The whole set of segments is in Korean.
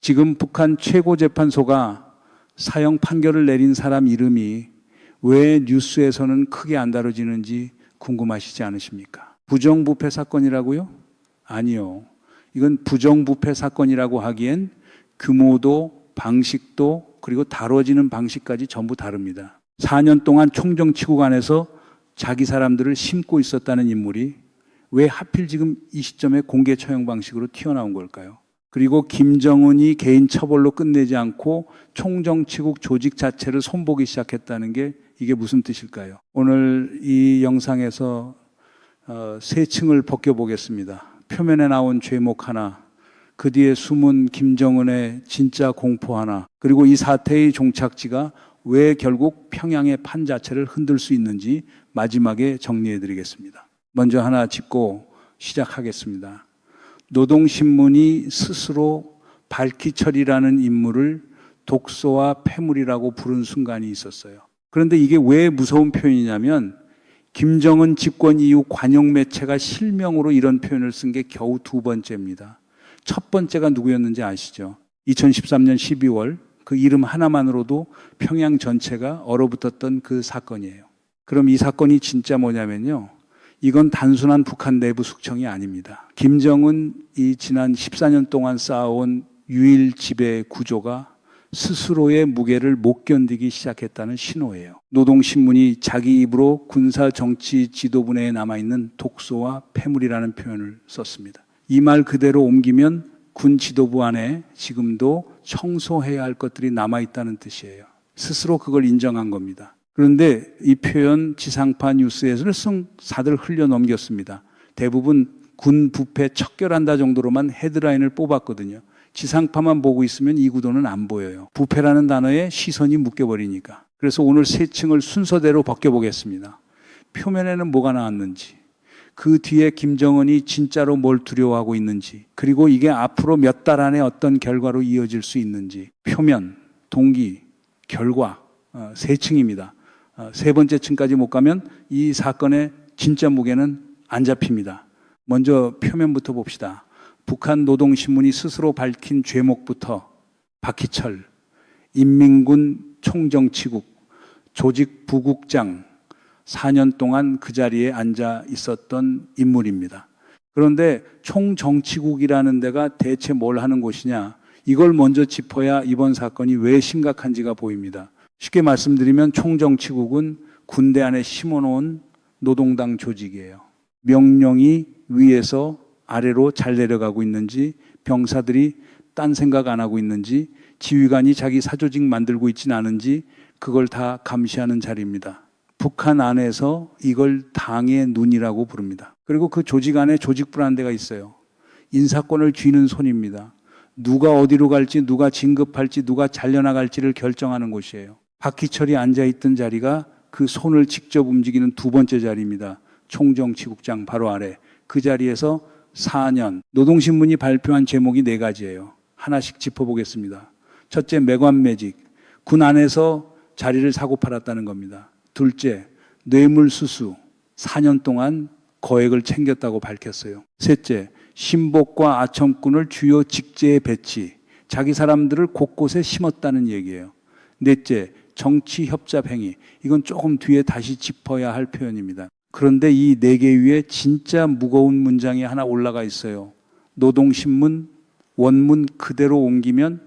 지금 북한 최고재판소가 사형 판결을 내린 사람 이름이 왜 뉴스에서는 크게 안 다뤄지는지 궁금하시지 않으십니까? 부정부패 사건이라고요? 아니요. 이건 부정부패 사건이라고 하기엔 규모도 방식도 그리고 다뤄지는 방식까지 전부 다릅니다. 4년 동안 총정치국 안에서 자기 사람들을 심고 있었다는 인물이 왜 하필 지금 이 시점에 공개 처형 방식으로 튀어나온 걸까요? 그리고 김정은이 개인 처벌로 끝내지 않고 총정치국 조직 자체를 손보기 시작했다는 게 이게 무슨 뜻일까요? 오늘 이 영상에서 세 층을 벗겨보겠습니다. 표면에 나온 죄목 하나, 그 뒤에 숨은 김정은의 진짜 공포 하나, 그리고 이 사태의 종착지가 왜 결국 평양의 판 자체를 흔들 수 있는지 마지막에 정리해드리겠습니다. 먼저 하나 짚고 시작하겠습니다. 노동신문이 스스로 발키철이라는 인물을 독소와 폐물이라고 부른 순간이 있었어요. 그런데 이게 왜 무서운 표현이냐면 김정은 집권 이후 관영 매체가 실명으로 이런 표현을 쓴 게 겨우 두 번째입니다. 첫 번째가 누구였는지 아시죠? 2013년 12월 그 이름 하나만으로도 평양 전체가 얼어붙었던 그 사건이에요. 그럼 이 사건이 진짜 뭐냐면요. 이건 단순한 북한 내부 숙청이 아닙니다. 김정은이 지난 14년 동안 쌓아온 유일 지배 구조가 스스로의 무게를 못 견디기 시작했다는 신호예요. 노동신문이 자기 입으로 군사정치 지도부내에 남아있는 독소와 폐물이라는 표현을 썼습니다. 이 말 그대로 옮기면 군 지도부 안에 지금도 청소해야 할 것들이 남아있다는 뜻이에요. 스스로 그걸 인정한 겁니다. 그런데 이 표현 지상파 뉴스에서는 다들 흘려넘겼습니다. 대부분 군 부패 척결한다 정도로만 헤드라인을 뽑았거든요. 지상파만 보고 있으면 이 구도는 안 보여요. 부패라는 단어에 시선이 묶여버리니까. 그래서 오늘 세 층을 순서대로 벗겨보겠습니다. 표면에는 뭐가 나왔는지, 그 뒤에 김정은이 진짜로 뭘 두려워하고 있는지, 그리고 이게 앞으로 몇 달 안에 어떤 결과로 이어질 수 있는지, 표면, 동기, 결과, 세 층입니다. 세 번째 층까지 못 가면 이 사건의 진짜 무게는 안 잡힙니다. 먼저 표면부터 봅시다. 북한 노동신문이 스스로 밝힌 죄목부터 박희철, 인민군 총정치국, 조직부국장, 4년 동안 그 자리에 앉아 있었던 인물입니다. 그런데 총정치국이라는 데가 대체 뭘 하는 곳이냐? 이걸 먼저 짚어야 이번 사건이 왜 심각한지가 보입니다. 쉽게 말씀드리면 총정치국은 군대 안에 심어놓은 노동당 조직이에요. 명령이 위에서 아래로 잘 내려가고 있는지, 병사들이 딴 생각 안 하고 있는지, 지휘관이 자기 사조직 만들고 있지는 않은지 그걸 다 감시하는 자리입니다. 북한 안에서 이걸 당의 눈이라고 부릅니다. 그리고 그 조직 안에 조직부라는 데가 있어요. 인사권을 쥐는 손입니다. 누가 어디로 갈지, 누가 진급할지, 누가 잘려나갈지를 결정하는 곳이에요. 박희철이 앉아있던 자리가 그 손을 직접 움직이는 두 번째 자리입니다. 총정치국장 바로 아래. 그 자리에서 4년. 노동신문이 발표한 제목이 4가지예요. 하나씩 짚어보겠습니다. 첫째, 매관매직. 군 안에서 자리를 사고 팔았다는 겁니다. 둘째, 뇌물수수. 4년 동안 거액을 챙겼다고 밝혔어요. 셋째, 신복과 아첨꾼을 주요 직제에 배치. 자기 사람들을 곳곳에 심었다는 얘기예요. 넷째, 정치협잡 행위. 이건 조금 뒤에 다시 짚어야 할 표현입니다. 그런데 이 4개 위에 진짜 무거운 문장이 하나 올라가 있어요. 노동신문 원문 그대로 옮기면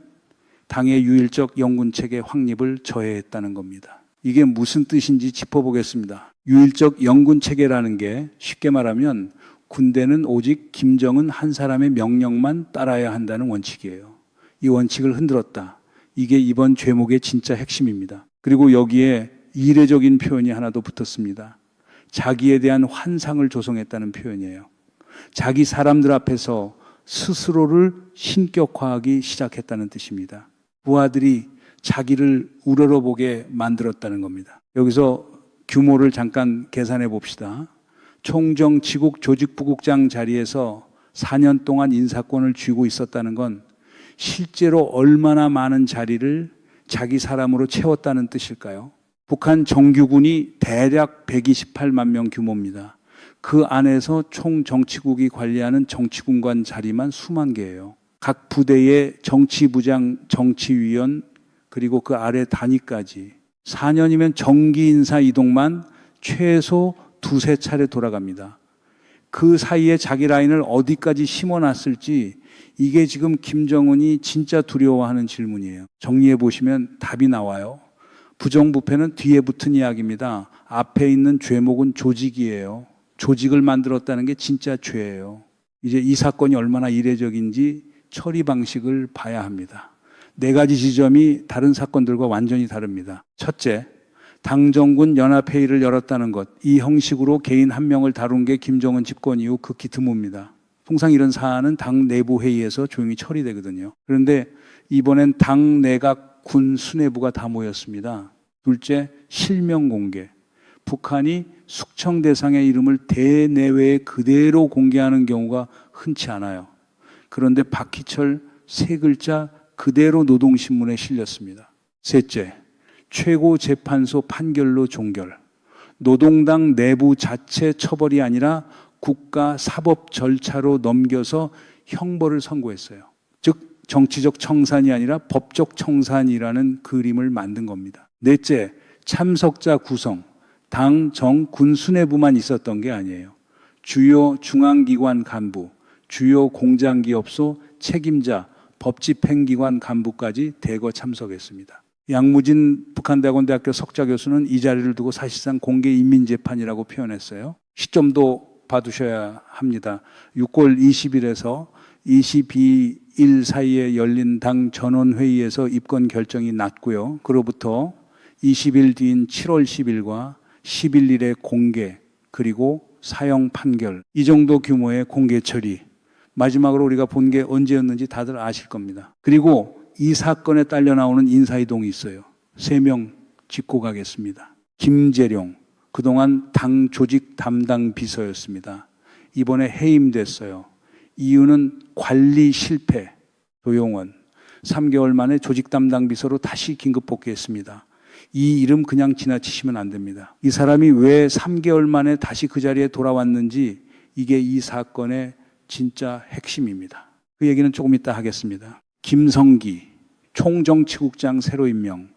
당의 유일적 영군체계 확립을 저해했다는 겁니다. 이게 무슨 뜻인지 짚어보겠습니다. 유일적 영군체계라는 게 쉽게 말하면 군대는 오직 김정은 한 사람의 명령만 따라야 한다는 원칙이에요. 이 원칙을 흔들었다. 이게 이번 죄목의 진짜 핵심입니다. 그리고 여기에 이례적인 표현이 하나 더 붙었습니다. 자기에 대한 환상을 조성했다는 표현이에요. 자기 사람들 앞에서 스스로를 신격화하기 시작했다는 뜻입니다. 부하들이 자기를 우러러보게 만들었다는 겁니다. 여기서 규모를 잠깐 계산해 봅시다. 총정치국 조직부국장 자리에서 4년 동안 인사권을 쥐고 있었다는 건 실제로 얼마나 많은 자리를 자기 사람으로 채웠다는 뜻일까요? 북한 정규군이 대략 128만 명 규모입니다. 그 안에서 총정치국이 관리하는 정치군관 자리만 수만 개예요. 각 부대의 정치부장, 정치위원, 그리고 그 아래 단위까지 4년이면 정기 인사 이동만 최소 두세 차례 돌아갑니다. 그 사이에 자기 라인을 어디까지 심어놨을지 이게 지금 김정은이 진짜 두려워하는 질문이에요. 정리해 보시면 답이 나와요. 부정부패는 뒤에 붙은 이야기입니다. 앞에 있는 죄목은 조직이에요. 조직을 만들었다는 게 진짜 죄예요. 이제 이 사건이 얼마나 이례적인지 처리 방식을 봐야 합니다. 네 가지 지점이 다른 사건들과 완전히 다릅니다. 첫째, 당정군 연합회의를 열었다는 것. 이 형식으로 개인 한 명을 다룬 게 김정은 집권 이후 극히 드뭅니다. 통상 이런 사안은 당 내부 회의에서 조용히 처리되거든요. 그런데 이번엔 당 내각 군 수뇌부가 다 모였습니다. 둘째, 실명 공개. 북한이 숙청 대상의 이름을 대내외에 그대로 공개하는 경우가 흔치 않아요. 그런데 박희철 세 글자 그대로 노동신문에 실렸습니다. 셋째, 최고재판소 판결로 종결. 노동당 내부 자체 처벌이 아니라 국가 사법 절차로 넘겨서 형벌을 선고했어요. 즉 정치적 청산이 아니라 법적 청산이라는 그림을 만든 겁니다. 넷째, 참석자 구성. 당, 정, 군 수뇌부만 있었던 게 아니에요. 주요 중앙기관 간부, 주요 공장기업소 책임자, 법집행기관 간부까지 대거 참석했습니다. 양무진 북한대학원대학교 석좌 교수는 이 자리를 두고 사실상 공개 인민재판이라고 표현했어요. 시점도 봐두셔야 합니다. 6월 20일에서 22일 사이에 열린 당 전원회의에서 입건 결정이 났고요. 그로부터 20일 뒤인 7월 10일과 11일의 공개, 그리고 사형 판결, 이 정도 규모의 공개 처리. 마지막으로 우리가 본 게 언제였는지 다들 아실 겁니다. 그리고 이 사건에 딸려 나오는 인사이동이 있어요. 3명 짚고 가겠습니다. 김재룡, 그동안 당 조직 담당 비서였습니다. 이번에 해임됐어요. 이유는 관리 실패. 도용원, 3개월 만에 조직 담당 비서로 다시 긴급 복귀했습니다. 이 이름 그냥 지나치시면 안 됩니다. 이 사람이 왜 3개월 만에 다시 그 자리에 돌아왔는지 이게 이 사건의 진짜 핵심입니다. 그 얘기는 조금 이따 하겠습니다. 김성기, 총정치국장 새로 임명,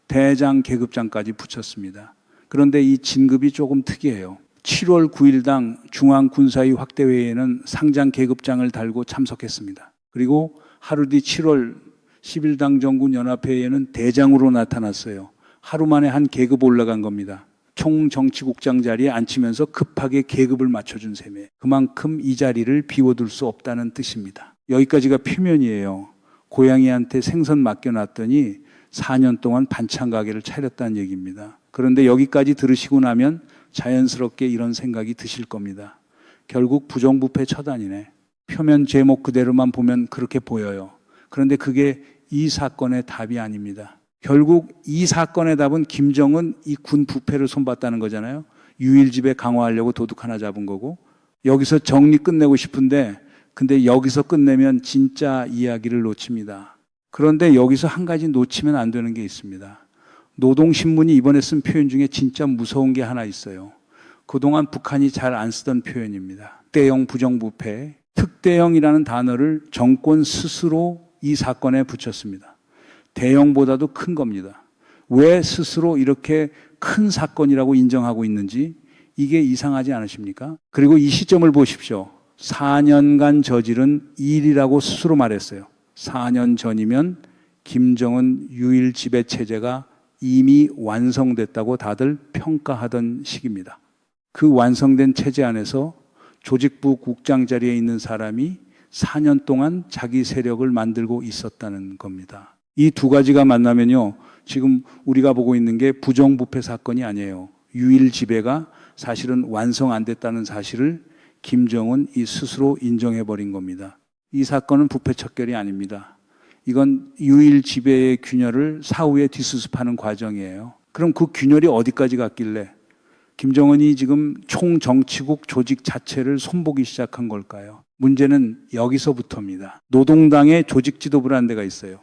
대장 계급장까지 붙였습니다. 그런데 이 진급이 조금 특이해요. 7월 9일당 중앙군사위 확대회의에는 상장 계급장을 달고 참석했습니다. 그리고 하루 뒤 7월 10일당 정군 연합회의에는 대장으로 나타났어요. 하루 만에 한 계급 올라간 겁니다. 총정치국장 자리에 앉히면서 급하게 계급을 맞춰준 셈이에요. 그만큼 이 자리를 비워둘 수 없다는 뜻입니다. 여기까지가 표면이에요. 고양이한테 생선 맡겨놨더니 4년 동안 반찬 가게를 차렸다는 얘기입니다. 그런데 여기까지 들으시고 나면 자연스럽게 이런 생각이 드실 겁니다. 결국 부정부패 처단이네. 표면 제목 그대로만 보면 그렇게 보여요. 그런데 그게 이 사건의 답이 아닙니다. 결국 이 사건의 답은 김정은 이 군 부패를 손봤다는 거잖아요. 유일지배 강화하려고 도둑 하나 잡은 거고, 여기서 정리 끝내고 싶은데 근데 여기서 끝내면 진짜 이야기를 놓칩니다. 그런데 여기서 한 가지 놓치면 안 되는 게 있습니다. 노동신문이 이번에 쓴 표현 중에 진짜 무서운 게 하나 있어요. 그동안 북한이 잘 안 쓰던 표현입니다. 특대형 부정부패, 특대형이라는 단어를 정권 스스로 이 사건에 붙였습니다. 대형보다도 큰 겁니다. 왜 스스로 이렇게 큰 사건이라고 인정하고 있는지 이게 이상하지 않으십니까? 그리고 이 시점을 보십시오. 4년간 저지른 일이라고 스스로 말했어요. 4년 전이면 김정은 유일 지배 체제가 이미 완성됐다고 다들 평가하던 시기입니다. 그 완성된 체제 안에서 조직부 국장 자리에 있는 사람이 4년 동안 자기 세력을 만들고 있었다는 겁니다. 이 두 가지가 만나면요, 지금 우리가 보고 있는 게 부정부패 사건이 아니에요. 유일 지배가 사실은 완성 안 됐다는 사실을 김정은이 스스로 인정해버린 겁니다. 이 사건은 부패 척결이 아닙니다. 이건 유일 지배의 균열을 사후에 뒷수습하는 과정이에요. 그럼 그 균열이 어디까지 갔길래 김정은이 지금 총정치국 조직 자체를 손보기 시작한 걸까요? 문제는 여기서부터입니다. 노동당의 조직 지도부라는 데가 있어요.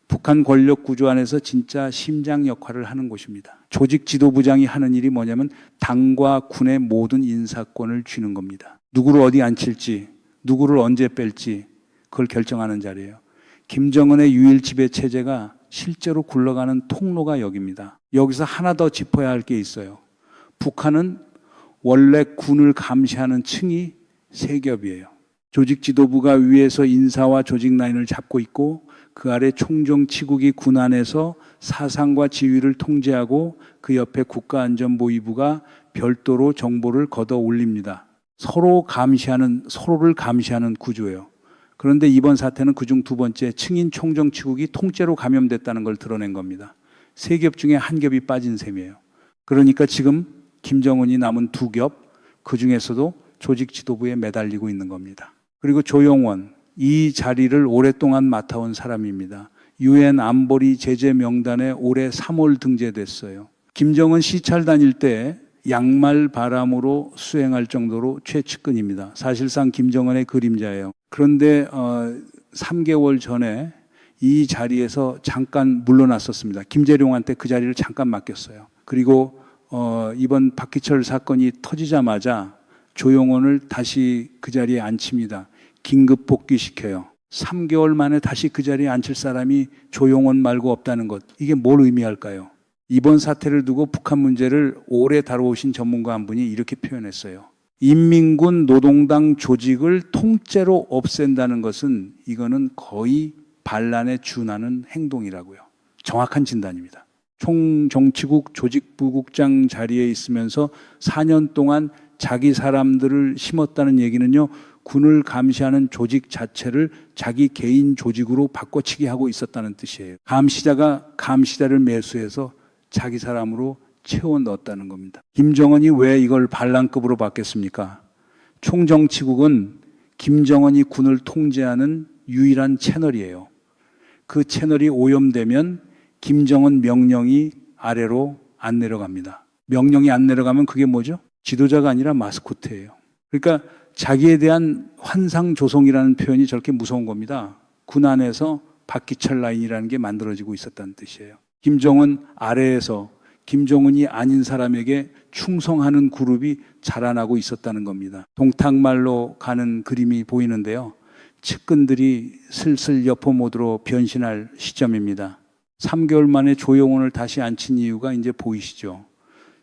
북한 권력 구조 안에서 진짜 심장 역할을 하는 곳입니다. 조직 지도부장이 하는 일이 뭐냐면 당과 군의 모든 인사권을 쥐는 겁니다. 누구를 어디 앉힐지, 누구를 언제 뺄지, 그걸 결정하는 자리예요. 김정은의 유일 지배 체제가 실제로 굴러가는 통로가 여기입니다. 여기서 하나 더 짚어야 할 게 있어요. 북한은 원래 군을 감시하는 층이 세 겹이에요. 조직 지도부가 위에서 인사와 조직 라인을 잡고 있고 그 아래 총정치국이 군 안에서 사상과 지휘를 통제하고 그 옆에 국가안전보위부가 별도로 정보를 걷어 올립니다. 서로를 감시하는 구조예요. 그런데 이번 사태는 그중 두 번째 층인 총정치국이 통째로 감염됐다는 걸 드러낸 겁니다. 세 겹 중에 한 겹이 빠진 셈이에요. 그러니까 지금 김정은이 남은 두 겹, 그 중에서도 조직 지도부에 매달리고 있는 겁니다. 그리고 조용원, 이 자리를 오랫동안 맡아온 사람입니다. 유엔 안보리 제재 명단에 올해 3월 등재됐어요. 김정은 시찰 다닐 때 양말 바람으로 수행할 정도로 최측근입니다. 사실상 김정은의 그림자예요. 그런데 3개월 전에 이 자리에서 잠깐 물러났었습니다. 김재룡한테 그 자리를 잠깐 맡겼어요. 그리고 이번 박희철 사건이 터지자마자 조용원을 다시 그 자리에 앉힙니다. 긴급 복귀시켜요. 3개월 만에 다시 그 자리에 앉힐 사람이 조용원 말고 없다는 것. 이게 뭘 의미할까요? 이번 사태를 두고 북한 문제를 오래 다뤄오신 전문가 한 분이 이렇게 표현했어요. 인민군 노동당 조직을 통째로 없앤다는 것은 이거는 거의 반란에 준하는 행동이라고요. 정확한 진단입니다. 총정치국 조직부국장 자리에 있으면서 4년 동안 자기 사람들을 심었다는 얘기는요, 군을 감시하는 조직 자체를 자기 개인 조직으로 바꿔치기 하고 있었다는 뜻이에요. 감시자가 감시자를 매수해서 자기 사람으로 채워 넣었다는 겁니다. 김정은이 왜 이걸 반란급으로 바뀌었습니까? 총정치국은 김정은이 군을 통제하는 유일한 채널이에요. 그 채널이 오염되면 김정은 명령이 아래로 안 내려갑니다. 명령이 안 내려가면 그게 뭐죠? 지도자가 아니라 마스코트예요. 그러니까 자기에 대한 환상 조성이라는 표현이 저렇게 무서운 겁니다. 군 안에서 박기철 라인이라는 게 만들어지고 있었다는 뜻이에요. 김정은 아래에서 김정은이 아닌 사람에게 충성하는 그룹이 자라나고 있었다는 겁니다. 동탁말로 가는 그림이 보이는데요. 측근들이 슬슬 여포 모드로 변신할 시점입니다. 3개월 만에 조용원을 다시 앉힌 이유가 이제 보이시죠.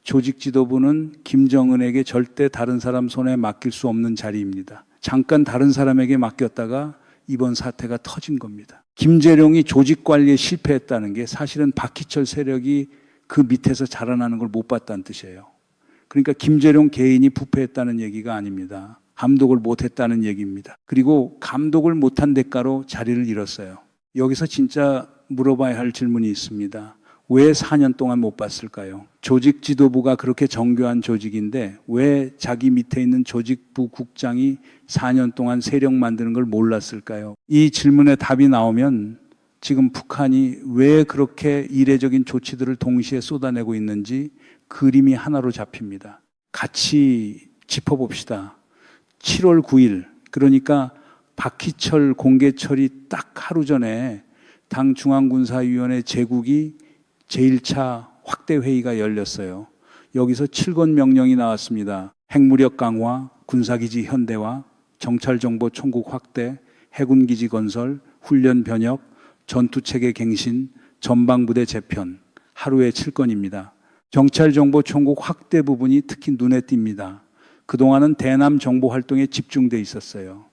조직 지도부는 김정은에게 절대 다른 사람 손에 맡길 수 없는 자리입니다. 잠깐 다른 사람에게 맡겼다가 이번 사태가 터진 겁니다. 김재룡이 조직 관리에 실패했다는 게 사실은 박희철 세력이 그 밑에서 자라나는 걸 못 봤다는 뜻이에요. 그러니까 김재룡 개인이 부패했다는 얘기가 아닙니다. 감독을 못했다는 얘기입니다. 그리고 감독을 못한 대가로 자리를 잃었어요. 여기서 진짜 물어봐야 할 질문이 있습니다. 왜 4년 동안 못 봤을까요? 조직 지도부가 그렇게 정교한 조직인데 왜 자기 밑에 있는 조직부 국장이 4년 동안 세력 만드는 걸 몰랐을까요? 이 질문에 답이 나오면 지금 북한이 왜 그렇게 이례적인 조치들을 동시에 쏟아내고 있는지 그림이 하나로 잡힙니다. 같이 짚어봅시다. 7월 9일, 그러니까 박희철 공개 처리 딱 하루 전에 당 중앙군사위원회 제국이 제1차 확대 회의가 열렸어요. 여기서 7권 명령이 나왔습니다. 핵무력 강화, 군사기지 현대화, 정찰정보 총국 확대, 해군기지 건설, 훈련 변혁, 전투체계 갱신, 전방부대 재편, 하루에 7건입니다. 정찰정보 총국 확대 부분이 특히 눈에 띕니다. 그동안은 대남 정보 활동에 집중돼 있었어요.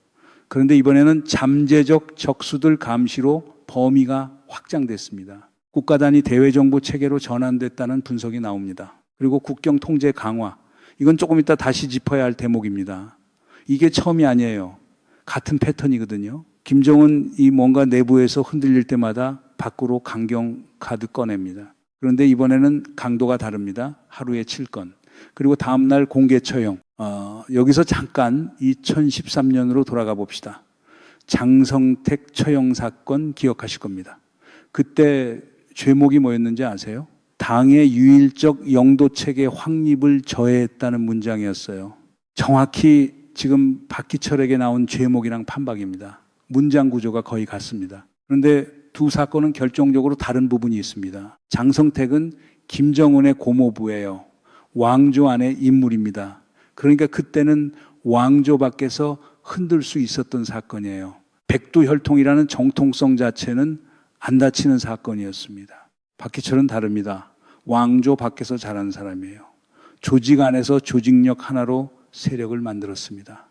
그런데 이번에는 잠재적 적수들 감시로 범위가 확장됐습니다. 국가 단위 대외정보 체계로 전환됐다는 분석이 나옵니다. 그리고 국경 통제 강화, 이건 조금 이따 다시 짚어야 할 대목입니다. 이게 처음이 아니에요. 같은 패턴이거든요. 김정은이 뭔가 내부에서 흔들릴 때마다 밖으로 강경 카드 꺼냅니다. 그런데 이번에는 강도가 다릅니다. 하루에 7건. 그리고 다음날 공개 처형. 여기서 잠깐 2013년으로 돌아가 봅시다. 장성택 처형 사건 기억하실 겁니다. 그때 죄목이 뭐였는지 아세요? 당의 유일적 영도체계 확립을 저해했다는 문장이었어요. 정확히 지금 박희철에게 나온 죄목이랑 판박입니다. 문장 구조가 거의 같습니다. 그런데 두 사건은 결정적으로 다른 부분이 있습니다. 장성택은 김정은의 고모부예요. 왕조 안의 인물입니다. 그러니까 그때는 왕조 밖에서 흔들 수 있었던 사건이에요. 백두혈통이라는 정통성 자체는 안 다치는 사건이었습니다. 박희철은 다릅니다. 왕조 밖에서 자란 사람이에요. 조직 안에서 조직력 하나로 세력을 만들었습니다.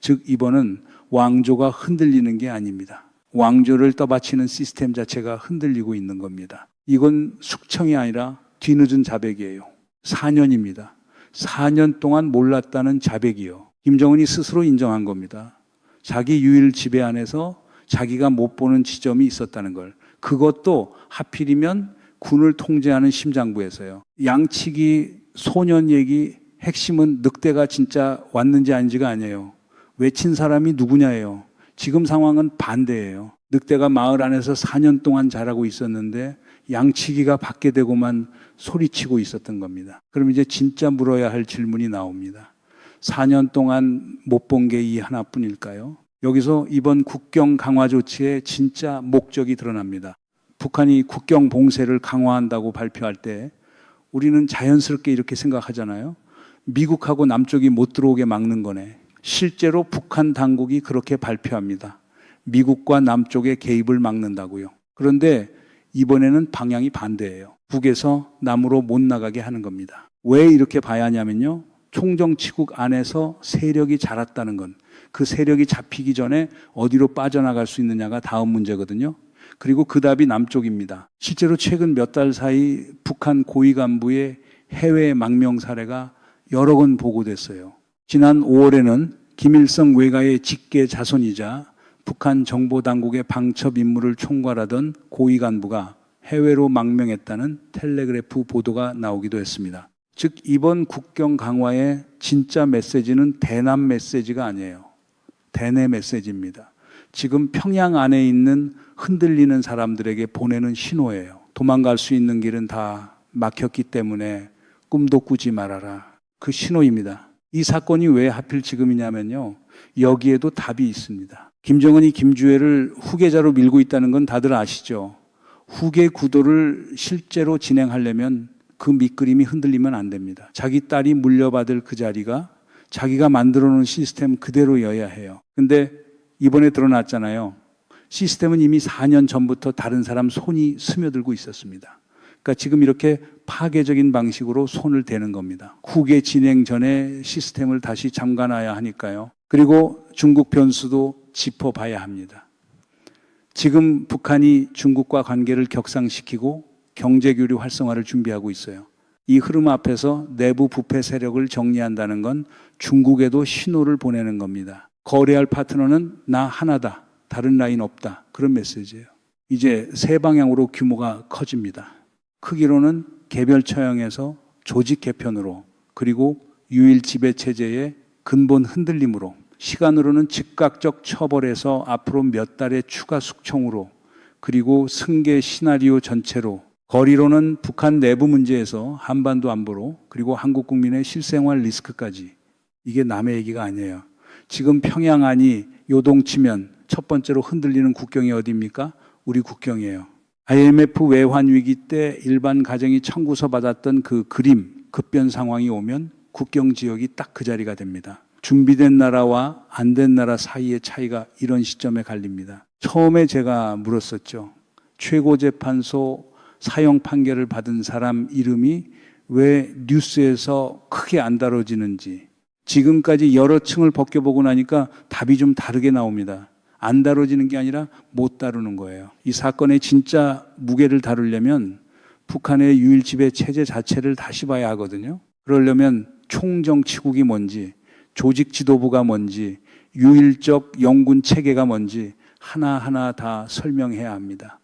즉 이번은 왕조가 흔들리는 게 아닙니다. 왕조를 떠받치는 시스템 자체가 흔들리고 있는 겁니다. 이건 숙청이 아니라 뒤늦은 자백이에요. 4년입니다. 4년 동안 몰랐다는 자백이요. 김정은이 스스로 인정한 겁니다. 자기 유일 지배 안에서 자기가 못 보는 지점이 있었다는 걸. 그것도 하필이면 군을 통제하는 심장부에서요. 양치기 소년 얘기 핵심은 늑대가 진짜 왔는지 아닌지가 아니에요. 외친 사람이 누구냐예요. 지금 상황은 반대예요. 늑대가 마을 안에서 4년 동안 자라고 있었는데 양치기가 받게 되고만 소리치고 있었던 겁니다. 그럼 이제 진짜 물어야 할 질문이 나옵니다. 4년 동안 못 본 게 이 하나뿐일까요? 여기서 이번 국경 강화 조치의 진짜 목적이 드러납니다. 북한이 국경 봉쇄를 강화한다고 발표할 때 우리는 자연스럽게 이렇게 생각하잖아요. 미국하고 남쪽이 못 들어오게 막는 거네. 실제로 북한 당국이 그렇게 발표합니다. 미국과 남쪽의 개입을 막는다고요. 그런데 이번에는 방향이 반대예요. 북에서 남으로 못 나가게 하는 겁니다. 왜 이렇게 봐야 하냐면요. 총정치국 안에서 세력이 자랐다는 건 그 세력이 잡히기 전에 어디로 빠져나갈 수 있느냐가 다음 문제거든요. 그리고 그 답이 남쪽입니다. 실제로 최근 몇 달 사이 북한 고위 간부의 해외 망명 사례가 여러 건 보고됐어요. 지난 5월에는 김일성 외가의 직계 자손이자 북한 정보당국의 방첩 임무를 총괄하던 고위 간부가 해외로 망명했다는 텔레그래프 보도가 나오기도 했습니다. 즉 이번 국경 강화의 진짜 메시지는 대남 메시지가 아니에요. 대내 메시지입니다. 지금 평양 안에 있는 흔들리는 사람들에게 보내는 신호예요. 도망갈 수 있는 길은 다 막혔기 때문에 꿈도 꾸지 말아라. 그 신호입니다. 이 사건이 왜 하필 지금이냐면요. 여기에도 답이 있습니다. 김정은이 김주애를 후계자로 밀고 있다는 건 다들 아시죠? 후계 구도를 실제로 진행하려면 그 밑그림이 흔들리면 안 됩니다. 자기 딸이 물려받을 그 자리가 자기가 만들어 놓은 시스템 그대로여야 해요. 근데 이번에 드러났잖아요. 시스템은 이미 4년 전부터 다른 사람 손이 스며들고 있었습니다. 그러니까 지금 이렇게 파괴적인 방식으로 손을 대는 겁니다. 후계 진행 전에 시스템을 다시 잠가놔야 하니까요. 그리고 중국 변수도 짚어봐야 합니다. 지금 북한이 중국과 관계를 격상시키고 경제교류 활성화를 준비하고 있어요. 이 흐름 앞에서 내부 부패 세력을 정리한다는 건 중국에도 신호를 보내는 겁니다. 거래할 파트너는 나 하나다. 다른 라인 없다. 그런 메시지예요. 이제 세 방향으로 규모가 커집니다. 크기로는 개별 처형에서 조직 개편으로 그리고 유일 지배 체제의 근본 흔들림으로 시간으로는 즉각적 처벌에서 앞으로 몇 달의 추가 숙청으로 그리고 승계 시나리오 전체로 거리로는 북한 내부 문제에서 한반도 안보로 그리고 한국 국민의 실생활 리스크까지 이게 남의 얘기가 아니에요. 지금 평양 안이 요동치면 첫 번째로 흔들리는 국경이 어디입니까? 우리 국경이에요. IMF 외환 위기 때 일반 가정이 청구서 받았던 그 그림, 급변 상황이 오면 국경 지역이 딱 그 자리가 됩니다. 준비된 나라와 안 된 나라 사이의 차이가 이런 시점에 갈립니다. 처음에 제가 물었었죠. 최고재판소 사형 판결을 받은 사람 이름이 왜 뉴스에서 크게 안 다뤄지는지 지금까지 여러 층을 벗겨보고 나니까 답이 좀 다르게 나옵니다. 안 다뤄지는 게 아니라 못 다루는 거예요. 이 사건의 진짜 무게를 다루려면 북한의 유일 지배 체제 자체를 다시 봐야 하거든요. 그러려면 총정치국이 뭔지 조직 지도부가 뭔지 유일적 영군 체계가 뭔지 하나하나 다 설명해야 합니다.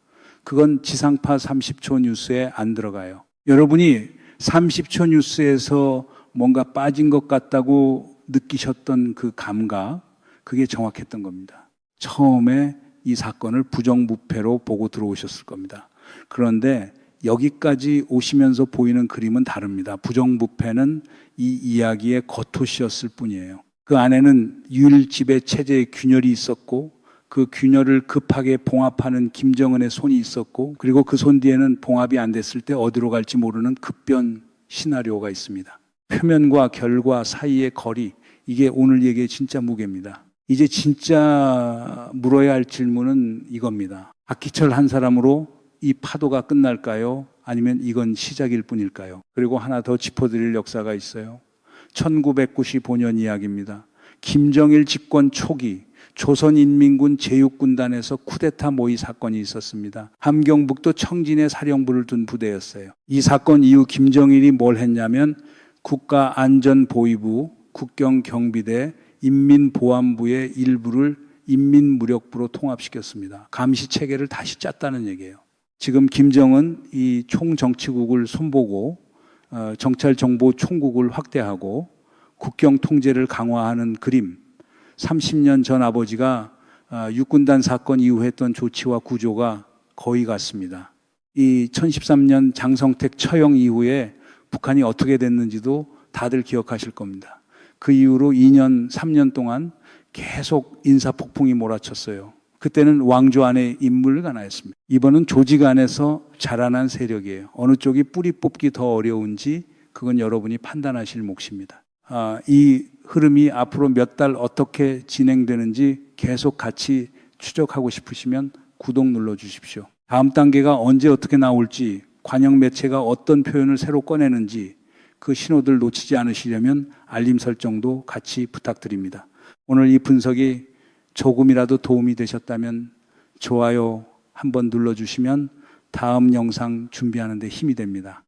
그건 지상파 30초 뉴스에 안 들어가요. 여러분이 30초 뉴스에서 뭔가 빠진 것 같다고 느끼셨던 그 감각, 그게 정확했던 겁니다. 처음에 이 사건을 부정부패로 보고 들어오셨을 겁니다. 그런데 여기까지 오시면서 보이는 그림은 다릅니다. 부정부패는 이 이야기의 겉옷이었을 뿐이에요. 그 안에는 유일지배 체제의 균열이 있었고 그 균열을 급하게 봉합하는 김정은의 손이 있었고 그리고 그 손 뒤에는 봉합이 안 됐을 때 어디로 갈지 모르는 급변 시나리오가 있습니다. 표면과 결과 사이의 거리, 이게 오늘 얘기의 진짜 무게입니다. 이제 진짜 물어야 할 질문은 이겁니다. 박희철 한 사람으로 이 파도가 끝날까요? 아니면 이건 시작일 뿐일까요? 그리고 하나 더 짚어드릴 역사가 있어요. 1995년 이야기입니다. 김정일 집권 초기 조선인민군 제육군단에서 쿠데타 모의 사건이 있었습니다. 함경북도 청진에 사령부를 둔 부대였어요. 이 사건 이후 김정일이 뭘 했냐면 국가안전보위부, 국경경비대, 인민보안부의 일부를 인민무력부로 통합시켰습니다. 감시체계를 다시 짰다는 얘기예요. 지금 김정은 이 총정치국을 손보고 정찰정보총국을 확대하고 국경 통제를 강화하는 그림, 30년 전 아버지가 육군단 사건 이후 했던 조치와 구조가 거의 같습니다. 이 1013년 장성택 처형 이후에 북한이 어떻게 됐는지도 다들 기억하실 겁니다. 그 이후로 2년, 3년 동안 계속 인사폭풍이 몰아쳤어요. 그때는 왕조 안에 인물가 나였습니다. 이번은 조직 안에서 자라난 세력이에요. 어느 쪽이 뿌리 뽑기 더 어려운지 그건 여러분이 판단하실 몫입니다. 이 흐름이 앞으로 몇 달 어떻게 진행되는지 계속 같이 추적하고 싶으시면 구독 눌러주십시오. 다음 단계가 언제 어떻게 나올지, 관영 매체가 어떤 표현을 새로 꺼내는지 그 신호들 놓치지 않으시려면 알림 설정도 같이 부탁드립니다. 오늘 이 분석이 조금이라도 도움이 되셨다면 좋아요 한번 눌러주시면 다음 영상 준비하는 데 힘이 됩니다.